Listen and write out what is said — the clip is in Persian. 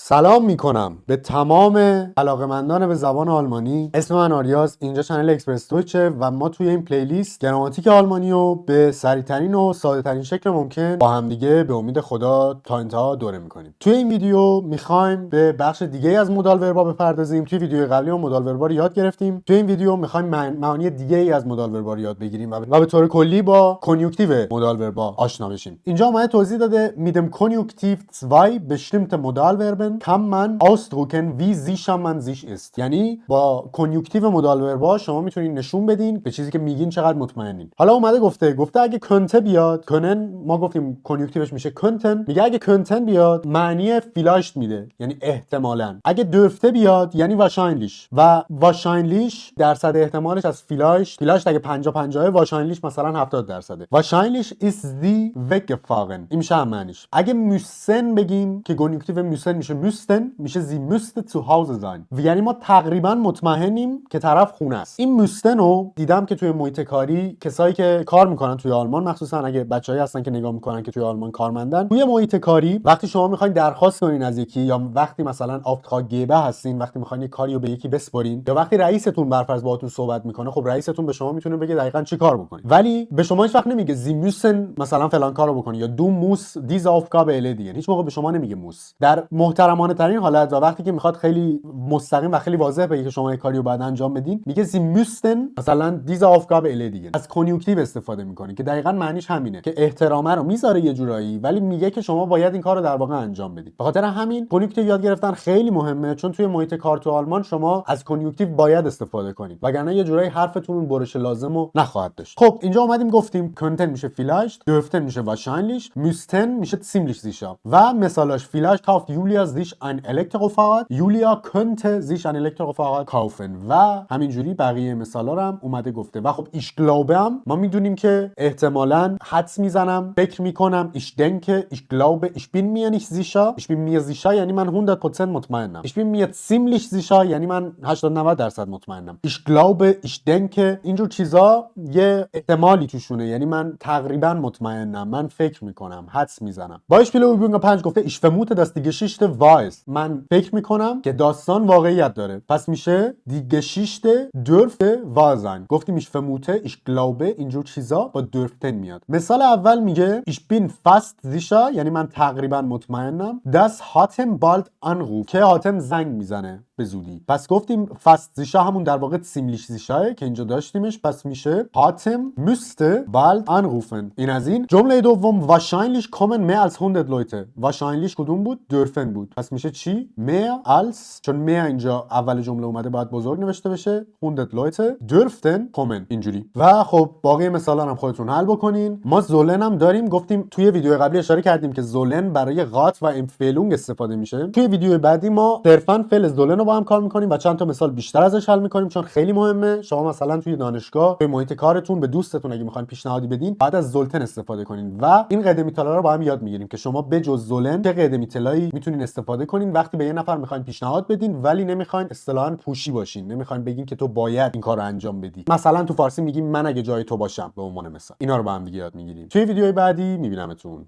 سلام میکنم به تمام علاقمندان به زبان آلمانی. اسم من آریاز، اینجا چنل اکسپرس دویچه و ما توی این پلیلیست گراماتیک آلمانی رو به سریعترین و ساده ترین شکل ممکن با همدیگه به امید خدا تا انتها دوره میکنیم. توی این ویدیو میخوایم به بخش دیگه از مودال وربا بپردازیم. توی ویدیو قبلی ما مودال وربا رو یاد گرفتیم. توی این ویدیو میخوایم معانی دیگه ای از مودال وربا رو یاد بگیریم و به طور کلی با کنیوکتیو مودال وربا آشنا بشیم. اینجا اومده توضیح داده mit dem Konjunktiv 2 bestimmte Modalverben kann man ausdrücken wie sicher man sich ist. یعنی با کنیوکتیو مودال وربا شما میتونید نشون بدین به چیزی که میگین چقدر مطمئنین. حالا اومده گفته اگه کنته بیاد، کنن ما گفتیم کنیوکتیوش میشه کنتن، میگه اگه کنتن بیاد معنی فیلاشت میده، یعنی احتمالاً. اگه درفته بیاد یعنی واشاینلیش، و واشاینلیش درصد احتمالش از فیلاشت اگه 50-50 واشاینلیش مثلا 70%. واشاینلیش ist sie weggefahren. این میشه هم معنیش. اگه müssen بگیم که کنیوکتیو müssen میشه müssten، میشه sie müsste zu Hause sein. یعنی ما تقریبا مطمئنیم که طرف خونه است. این müssten رو دیدم که توی محیط کاری کسایی که کار میکنن توی آلمان، مخصوصا اگه بچه‌ای هستن که نگاه میکنن که توی آلمان کارمندن، توی محیط کاری وقتی شما میخواین درخواست کنین از یکی، یا وقتی مثلا auftraggeber هستین، وقتی میخواین یه کاری رو به یکی بسپارین، یا وقتی رئیستون برفرض باهاتون صحبت میکنه، خب رئیستون به شما میتونه بگه دقیقاً چی کار بکنید، ولی به شما هیچ وقت نمیگه sie müssen مثلا فلان کارو بکنی یا du musst diese Aufgabe erledigen. هیچ موقع به شما نمیگه موس. در محترمانه ترین حالت و وقتی که میخواد خیلی مستقیم و خیلی واضح بگه که شما یه کاری رو بعد انجام بدین، میگه sie müssten مثلا diese Aufgabe erledigen. از کنیوکتیو استفاده میکنه که دقیقاً معنیش همینه که احترامه رو میذاره یه جورایی، ولی میگه که شما باید این کارو در واقع انجام بدید. به خاطر همین کنیوکتیو یاد گرفتن خیلی مهمه، چون توی محیط کار تو آلمان شما از کنیوکتیو باید استفاده کنید، وگرنه یه جورایی حرفتون برش لازمو نخواهد داشت. خب اینجا اومدیم گفتیم کنتن میشه فیلاشت، دürften میشه wahrscheinlich، müssten میشه ziemlich sicher. و مثالاش vielleicht kauft Julia sich ein Elektrofahrrad، Julia könnte sich ein Elektrofahrrad kaufen. و همینجوری بقیه مثالا رو هم اومده گفته. و خب ich glaube هم ما میدونیم که احتمالاً حدس میزنم، فکر میکنم، ich denke، ich glaube، ich bin mir nicht sicher، ich bin mir sicher یعنی من 100% مطمئنم، ich bin mir ziemlich sicher یعنی من 80-90% مطمئنم، ich glaube، ich denke، اینجور چیزا یه احتمالی توشونه، یعنی من تقریبا مطمئنم، من فکر میکنم، حدس میزنم. Beispiele Übung 5 گفته ich vermute dass die Geschichte wahr ist. من فکر میکنم که داستان واقعیت داره، پس میشه die Geschichte dürfte wahr sein. گفتیم ich vermute، ich glaube، اینجور چیزا با dürften میاد. مثال اول میگه ich bin fast sicher یعنی من تقریبا مطمئنم dass Hatem bald anruft که حاتم زنگ میزنه به زودی. پس گفتیم fast sicher همون در واقع ziemlich sicher که اینجا داشتیمش، پس میشه Hatem müsste bald anrufen. این از این. جمله دوم wahrscheinlich kommen mehr als 100 Leute. wahrscheinlich کدوم بود؟ dürfen بود. پس میشه چی؟ mehr als، چون mehr اینجا اول جمله اومده باید بزرگ نوشته بشه، 100 Leute dürften kommen اینجوری. و خب باقی مثالا هم خودتون حل بکنین. ما زولن هم داریم، گفتیم توی ویدیو قبلی اشاره کردیم که زولن برای غات و امفلونگ استفاده میشه. توی ویدیو بعدی ما صرفاً فعل زولن رو با هم کار میکنیم و چند تا مثال بیشتر ازش حل میکنیم، چون خیلی مهمه. شما مثلا توی دانشگاه، توی محیط کارتون به دوستتون اگه میخواین پیشنهادی بدین، بعد از زولتن استفاده کنین و این قاعده میتالا رو با هم یاد میگیریم که شما به جز زولن چه قاعده میتالایی میتونین استفاده کنین وقتی به یه نفر میخواین پیشنهاد بدین ولی نمیخواین اصطلاحاً پوشی باشین، نمیخواین بگین که تو باید این کارو انجام بدی. مثلا تو فارسی میگیم من اگه جای تو باشم به عنوان مثال. اینا رو با هم دیگه یاد میگیریم. توی ویدیوهای بعدی میبینمتون.